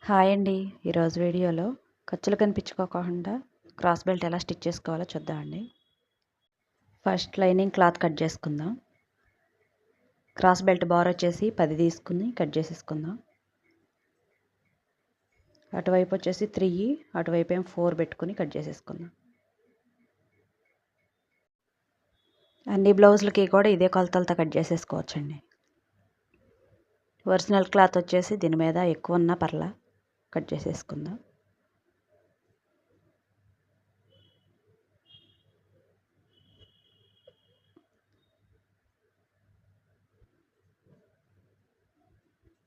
Hi అండి. ఈరోజు వీడియోలో ఖర్చులు కనిపించుకోకుండా క్రాస్ బెల్ట్ ఎలా స్టిచ్ చేసుకోవాలో చూద్దామండి. ఫస్ట్ లైనింగ్ క్లాత్ కట్ చేసుకుందాం. క్రాస్ బెల్ట్ బార్ వచ్చేసి 10 తీసుకుని కట్ చేసేసుకుందాం. అటువైపు వచ్చేసి 3, అటువైపు ఏం 4 పెట్టుకుని కట్ చేసేసుకుందాం. అన్ని బ్లౌజులకి కూడా ఇదే కొలతలతో కట్ చేసేసుకోవచ్చండి. ఒరిజినల్ క్లాత్ వచ్చేసి దీని మీద ఎక్కువ ఉన్న పర్లా కట్ చేసేసుకుందాం.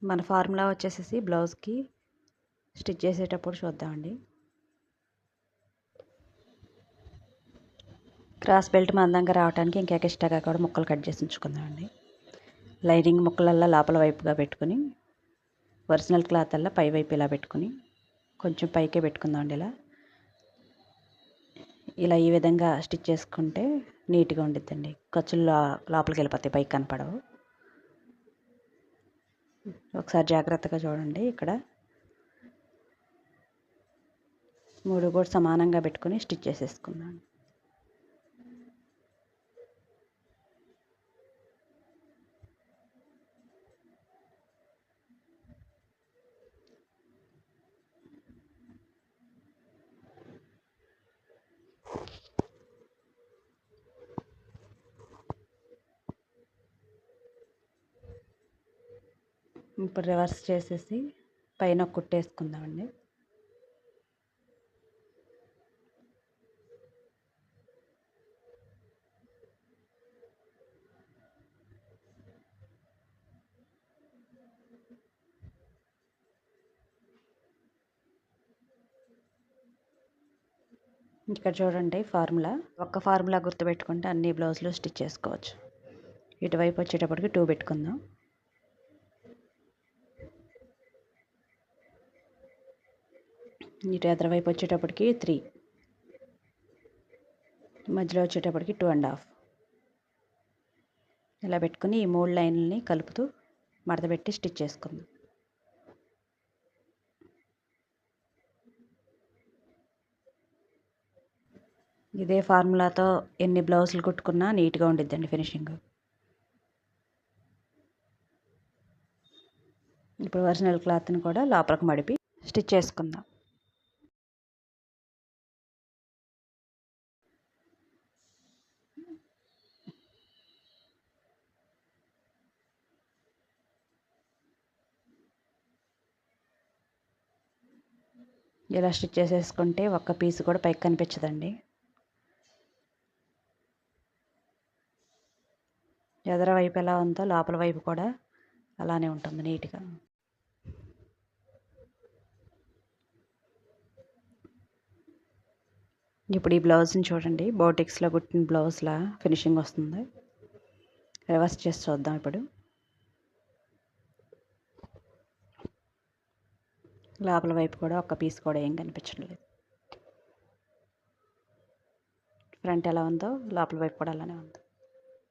మన ఫార్ములా వచ్చేసి బ్లౌజ్కి స్టిచ్ చేసేటప్పుడు చూద్దామండి. క్రాస్ బెల్ట్ మందంగా రావడానికి ఇంకా ఎక్స్ట్రాగా కూడా ముక్కలు కట్ చేసి ఉంచుకుందామండి. లైనింగ్ ముక్కలల్లా లోపల వైపుగా పెట్టుకుని ఒరిజినల్ క్లాత్ అల్లా పై వైపు ఇలా పెట్టుకుని కొంచెం పైకే పెట్టుకుందామండి. ఇలా ఈ విధంగా స్టిచ్ చేసుకుంటే నీట్గా ఉండిద్దండి. ఖర్చులు లోపలికి వెళ్ళిపోతాయి, పైకి కనపడవు. ఒకసారి జాగ్రత్తగా చూడండి. ఇక్కడ 3 కూడా సమానంగా పెట్టుకుని స్టిచ్ చేసేసుకుందాం. ఇప్పుడు రివర్స్ చేసేసి పైన కుట్టేసుకుందామండి. ఇక్కడ చూడండి ఫార్ములా. ఒక్క ఫార్ములా గుర్తుపెట్టుకుంటే అన్ని బ్లౌజులు స్టిచ్ చేసుకోవచ్చు. ఇటువైపు వచ్చేటప్పటికి 2 పెట్టుకుందాం. ఇటు ఎదరవైపు వచ్చేటప్పటికి 3, మధ్యలో వచ్చేటప్పటికి 2.5. ఇలా పెట్టుకుని ఈ 3 లైన్లని కలుపుతూ మడత పెట్టి స్టిచ్ చేసుకుందాం. ఇదే ఫార్ములాతో ఎన్ని బ్లౌజులు కుట్టుకున్నా నీట్గా ఉండిద్దండి ఫినిషింగ్. ఇప్పుడు ఒరిజినల్ క్లాత్ని కూడా లోపలికి మడిపి స్టిచ్ చేసుకుందాం. ఇలా స్టిచ్ చేసేసుకుంటే ఒక్క పీస్ కూడా పైకి కనిపించదండి. ఎదర వైపు ఎలా ఉందో లోపల వైపు కూడా అలానే ఉంటుంది నీట్గా. ఇప్పుడు ఈ బ్లౌజ్ని చూడండి, బోటిక్స్లో కుట్టిన బ్లౌజ్లా ఫినిషింగ్ వస్తుంది. రివర్స్ చేసి చూద్దాం. ఇప్పుడు లోపల వైపు కూడా ఒక్క పీస్ కూడా ఏం కనిపించడం లేదు. ఫ్రంట్ ఎలా ఉందో లోపల వైపు కూడా అలానే ఉంది.